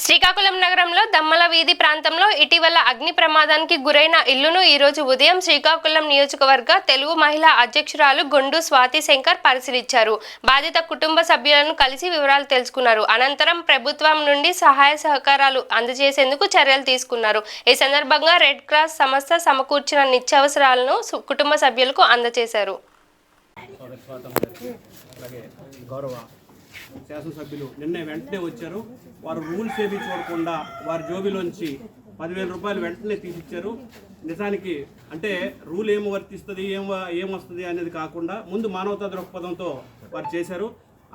శ్రీకాకుళం నగరంలో దమ్మల వీధి ప్రాంతంలో ఇటీవల అగ్ని ప్రమాదానికి గురైన ఇల్లును ఈ రోజు ఉదయం శ్రీకాకుళం నియోజకవర్గ తెలుగు మహిళా అధ్యక్షురాలు గొండు స్వాతి శంకర్ పరిశీలించారు. బాధిత కుటుంబ సభ్యులను కలిసి వివరాలు తెలుసుకున్నారు. అనంతరం ప్రభుత్వం నుండి సహాయ సహకారాలు అందజేసేందుకు చర్యలు తీసుకున్నారు. ఈ సందర్భంగా రెడ్ క్రాస్ సంస్థ సమకూర్చిన నిత్యావసరాలను కుటుంబ సభ్యులకు అందజేశారు. శాసనసభ్యులు నిన్న వెంటనే వచ్చారు. వారు రూల్స్ ఏమీ చూడకుండా వారి జోబిలోంచి 10,000 రూపాయలు వెంటనే తీసిచ్చారు. నిజానికి అంటే రూల్ ఏం వర్తిస్తుంది ఏమొస్తుంది అనేది కాకుండా ముందు మానవతా దృక్పథంతో వారు చేశారు.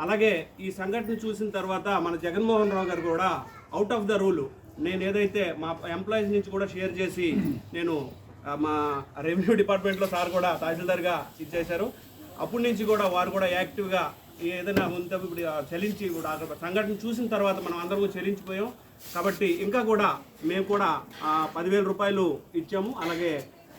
అలాగే ఈ సంఘటన చూసిన తర్వాత మన జగన్మోహన్ రావు గారు కూడా అవుట్ ఆఫ్ ద రూల్ నేను ఏదైతే మా ఎంప్లాయీస్ నుంచి కూడా షేర్ చేసి నేను మా రెవెన్యూ డిపార్ట్మెంట్లో సార్ కూడా తహసీల్దార్గా ఇచ్చేశారు. అప్పటి నుంచి కూడా వారు కూడా యాక్టివ్గా ఏదైనా ఉంటే ఇప్పుడు చెల్లించి కూడా సంఘటన చూసిన తర్వాత మనం అందరూ చెల్లించిపోయాం. కాబట్టి ఇంకా కూడా మేము కూడా 10,000 రూపాయలు ఇచ్చాము. అలాగే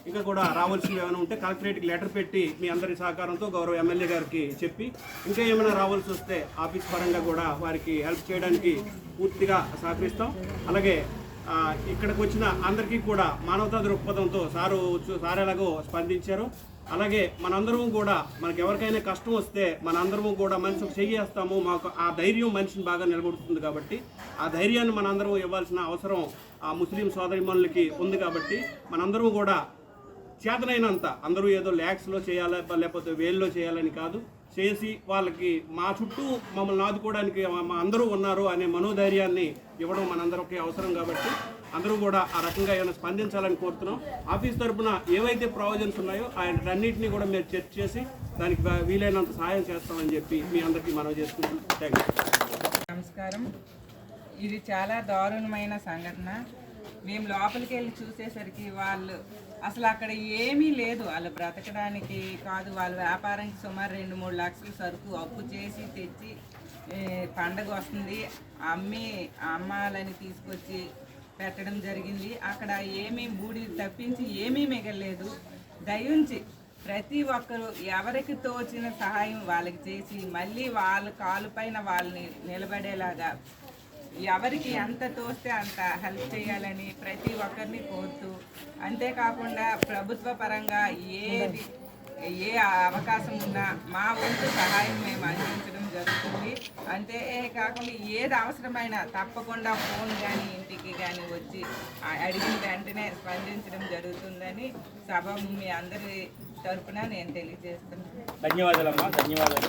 ఇంకా కూడా రావాల్సినవి ఏమైనా ఉంటే కలెక్టరేట్కి లెటర్ పెట్టి మీ అందరి సహకారంతో గౌరవ ఎమ్మెల్యే గారికి చెప్పి ఇంకా ఏమైనా రావాల్సి వస్తే ఆఫీస్ పరంగా కూడా వారికి హెల్ప్ చేయడానికి పూర్తిగా సహకరిస్తాం. అలాగే ఇక్కడికి వచ్చిన అందరికీ కూడా మానవతా దృక్పథంతో సార్ ఎలాగో స్పందించారు. అలాగే మనందరం కూడా మనకు ఎవరికైనా కష్టం వస్తే మనందరము కూడా మనిషికి చెయ్యేస్తాము. మాకు ఆ ధైర్యం మనిషిని బాగా నిలబడుతుంది. కాబట్టి ఆ ధైర్యాన్ని మనందరం ఇవ్వాల్సిన అవసరం ఆ ముస్లిం సోదరిమణులకి ఉంది. కాబట్టి మనందరం కూడా చేతనైనంత అందరూ ఏదో ల్యాక్స్లో చేయాలి లేకపోతే వేల్లో చేయాలని కాదు, చేసి వాళ్ళకి మా చుట్టూ మమ్మల్ని ఆదుకోవడానికి మా అందరూ ఉన్నారు అనే మనోధైర్యాన్ని ఇవ్వడం మనందరికీ అవసరం. కాబట్టి అందరూ కూడా ఆ రకంగా ఏమైనా స్పందించాలని కోరుతున్నాం. ఆఫీస్ తరఫున ఏవైతే ప్రావిజన్స్ ఉన్నాయో అన్నింటినీ కూడా మీరు చర్చ చేసి దానికి వీలైనంత సహాయం చేస్తామని చెప్పి మీ అందరికీ మనవి చేసుకుంటున్నాం. Thank you. నమస్కారం. ఇది చాలా దారుణమైన సంఘటన. మేము లోపలికి వెళ్ళి చూసేసరికి వాళ్ళు అసలు అక్కడ ఏమీ లేదు. వాళ్ళు బ్రతకడానికి కాదు, వాళ్ళ వ్యాపారానికి సుమారు 2-3 లక్షల సరుకు అప్పు చేసి తెచ్చి పండగ వస్తుంది అమ్మాలని తీసుకొచ్చి పెట్టడం జరిగింది. అక్కడ ఏమీ బూడి తప్పించి ఏమీ మిగలలేదు. దయించి ప్రతి ఒక్కరూ ఎవరికి తోచిన సహాయం వాళ్ళకి చేసి మళ్ళీ వాళ్ళ కాలుపైన వాళ్ళని నిలబడేలాగా ఎవరికి ఎంత తోస్తే అంత హెల్ప్ చేయాలని ప్రతి ఒక్కరిని కోరుతూ, అంతేకాకుండా ప్రభుత్వ పరంగా ఏ అవకాశం ఉన్నా మా వంతు సహాయం మేము అందించడం జరుగుతుంది. అంతేకాకుండా ఏది అవసరమైనా తప్పకుండా ఫోన్ కానీ ఇంటికి కానీ వచ్చి అడిగిన వెంటనే స్పందించడం జరుగుతుందని సభ మీ అందరి తరఫున నేను తెలియజేస్తున్నాను. ధన్యవాదాలమ్మా. ధన్యవాదాలు.